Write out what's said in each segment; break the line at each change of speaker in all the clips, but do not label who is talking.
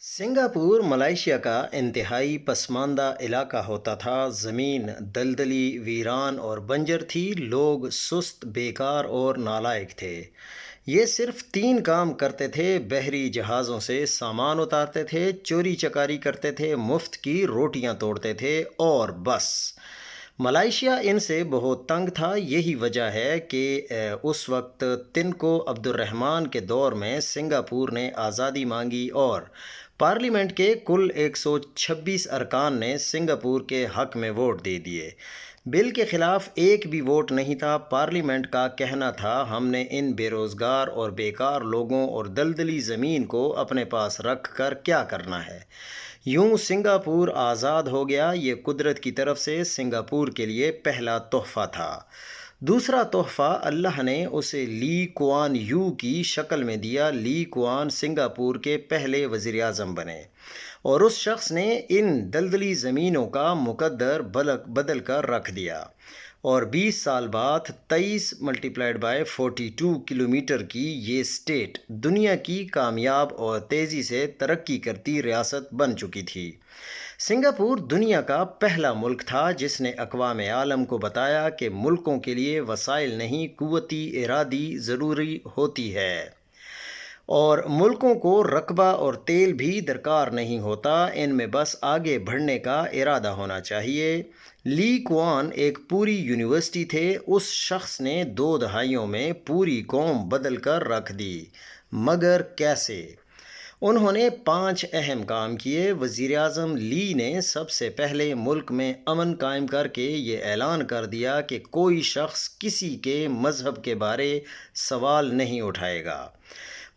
Singapore Malaysia का इंतहाई पसमानदा इलाका होता था। ज़मीन दलदली, वीरान और बंजर थी। लोग सुस्त, बेकार और नालायक थे। ये सिर्फ तीन काम करते थे: बहरी जहाज़ों से सामान उतारते थे, चोरी चकारी करते थे, मुफ्त की रोटियां तोड़ते थे, और बस। मलाइशिया इनसे बहुत तंग था। यही वजह है कि उस वक्त तिनको अब्दुर्रहमान के दौर में सिंगापुर ने आज़ादी मांगी और पार्लियामेंट के कुल 126 अरकान ने सिंगापुर के हक में वोट दे दिए। बिल के खिलाफ एक भी वोट नहीं था। पार्लियामेंट का कहना था, हमने इन बेरोज़गार और बेकार लोगों और दलदली ज़मीन को अपने पास रख कर क्या करना है। यूं सिंगापुर आज़ाद हो गया। ये कुदरत की तरफ से सिंगापुर के लिए पहला तोहफ़ा था। दूसरा तोहफ़ा अल्लाह ने उसे ली कुआन यू की शक्ल में दिया। ली कुआन सिंगापुर के पहले वज़ीर आज़म बने और उस शख्स ने इन दलदली ज़मीनों का मुकद्दर बदल कर रख दिया। और 20 साल बाद 23 मल्टीप्लाइड बाय 42 किलोमीटर की ये स्टेट दुनिया की कामयाब और तेज़ी से तरक्की करती रियासत बन चुकी थी। सिंगापुर दुनिया का पहला मुल्क था जिसने अक़वाम आलम को बताया कि मुल्कों के लिए वसाइल नहीं, क़ुव्वती इरादी ज़रूरी होती है और मुल्कों को रकबा और तेल भी दरकार नहीं होता। इनमें बस आगे बढ़ने का इरादा होना चाहिए। ली कुआन एक पूरी यूनिवर्सिटी थे। उस शख्स ने 2 दहाइयों में पूरी कौम बदल कर रख दी। मगर कैसे? उन्होंने 5 अहम काम किए। वज़ीर आज़म ली ने सबसे पहले मुल्क में अमन कायम करके ये ऐलान कर दिया कि कोई शख्स किसी के मज़हब के बारे सवाल नहीं उठाएगा।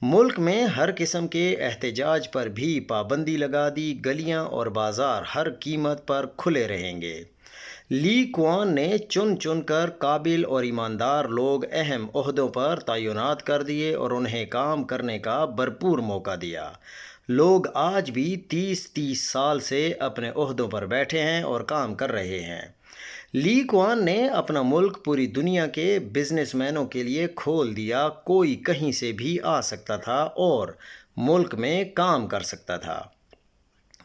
मुल्क में हर किस्म के एहतजाज पर भी पाबंदी लगा दी। गलियां और बाज़ार हर कीमत पर खुले रहेंगे। ली कुआन ने चुन चुन कर काबिल और ईमानदार लोग अहम ओहदों पर तैनात कर दिए और उन्हें काम करने का भरपूर मौका दिया। लोग आज भी 30-30 साल से अपने ओहदों पर बैठे हैं और काम कर रहे हैं। ली कुआन ने अपना मुल्क पूरी दुनिया के बिजनेसमैनों के लिए खोल दिया। कोई कहीं से भी आ सकता था और मुल्क में काम कर सकता था।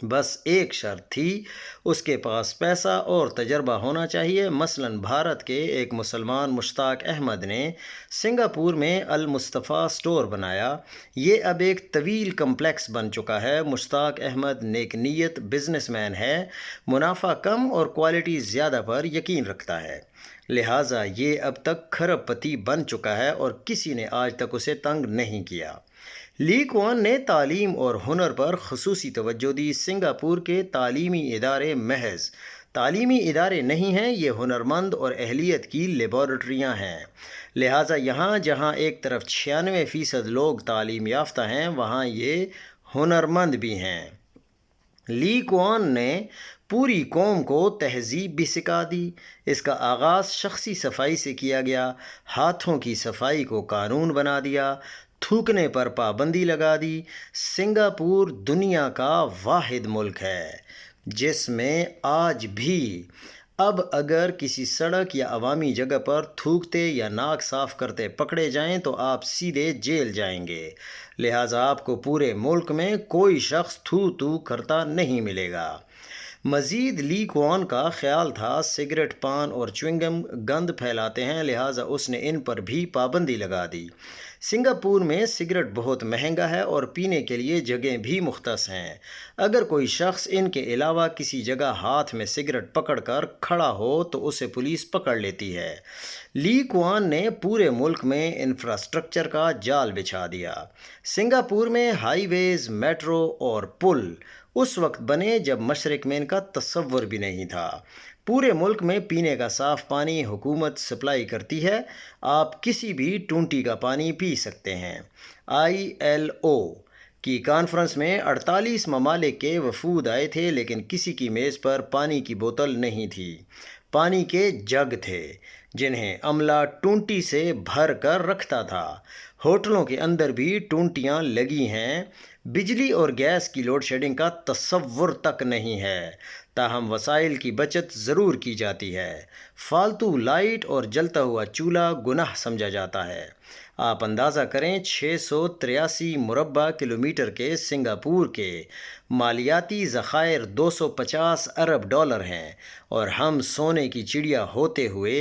बस एक शर्त थी, उसके पास पैसा और तजर्बा होना चाहिए। मसलन भारत के एक मुसलमान मुश्ताक अहमद ने सिंगापुर में अल मुस्तफ़ा स्टोर बनाया। ये अब एक तवील कम्प्लेक्स बन चुका है। मुश्ताक अहमद नेक नीयत बिजनेसमैन है, मुनाफा कम और क्वालिटी ज़्यादा पर यकीन रखता है, लिहाजा ये अब तक खरबपति बन चुका है और किसी ने आज तक उसे तंग नहीं किया। ली कुआन ने तालीम और हुनर पर ख़ुसूसी तवज्जो दी। सिंगापुर के तालीमी इदारे महज तालीमी इदारे नहीं हैं, ये हुनरमंद और अहलियत की लेबॉरेटरियाँ हैं। लिहाजा यहाँ जहाँ एक तरफ 96% लोग तालीम याफ्ता हैं, वहाँ ये हुनरमंद भी हैं। ली कुआन ने पूरी कौम को तहज़ीब भी सिखा दी। इसका आगाज़ शख्सी सफाई से किया गया। हाथों की सफाई को कानून बना दिया। थूकने पर पाबंदी लगा दी। सिंगापुर दुनिया का वाहिद मुल्क है जिसमें आज भी अब अगर किसी सड़क या अवामी जगह पर थूकते या नाक साफ़ करते पकड़े जाएं तो आप सीधे जेल जाएंगे। लिहाजा आपको पूरे मुल्क में कोई शख्स थू थू करता नहीं मिलेगा। मज़ीद ली कुआन का ख्याल था सिगरेट, पान और च्युइंगम गंद फैलाते हैं, लिहाजा उसने इन पर भी पाबंदी लगा दी। सिंगापुर में सिगरेट बहुत महंगा है और पीने के लिए जगह भी मुख्तस हैं। अगर कोई शख्स इनके अलावा किसी जगह हाथ में सिगरेट पकड़कर खड़ा हो तो उसे पुलिस पकड़ लेती है। ली कुआन ने पूरे मुल्क में इंफ्रास्ट्रक्चर का जाल बिछा दिया। सिंगापुर में हाईवेज़, मेट्रो और पुल उस वक्त बने जब मशरक़ में इनका तसव्वुर भी नहीं था। पूरे मुल्क में पीने का साफ़ पानी हुकूमत सप्लाई करती है। आप किसी भी टूंटी का पानी पी सकते हैं। ILO की कॉन्फ्रेंस में 48 ममालिक के वफूद आए थे, लेकिन किसी की मेज़ पर पानी की बोतल नहीं थी। पानी के जग थे जिन्हें अमला टूंटी से भर कर रखता था। होटलों के अंदर भी टूंटियाँ लगी हैं। बिजली और गैस की लोड शेडिंग का तसव्वुर तक नहीं है, ताहम वसाइल की बचत ज़रूर की जाती है। फालतू लाइट और जलता हुआ चूल्हा गुनाह समझा जाता है। آپ اندازہ کریں 683 مربع کلومیٹر کے سنگاپور کے مالیاتی ذخائر 250 ارب ڈالر ہیں، اور ہم سونے کی چڑیا ہوتے ہوئے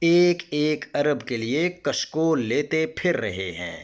ایک ارب کے لیے کشکول لیتے پھر رہے ہیں۔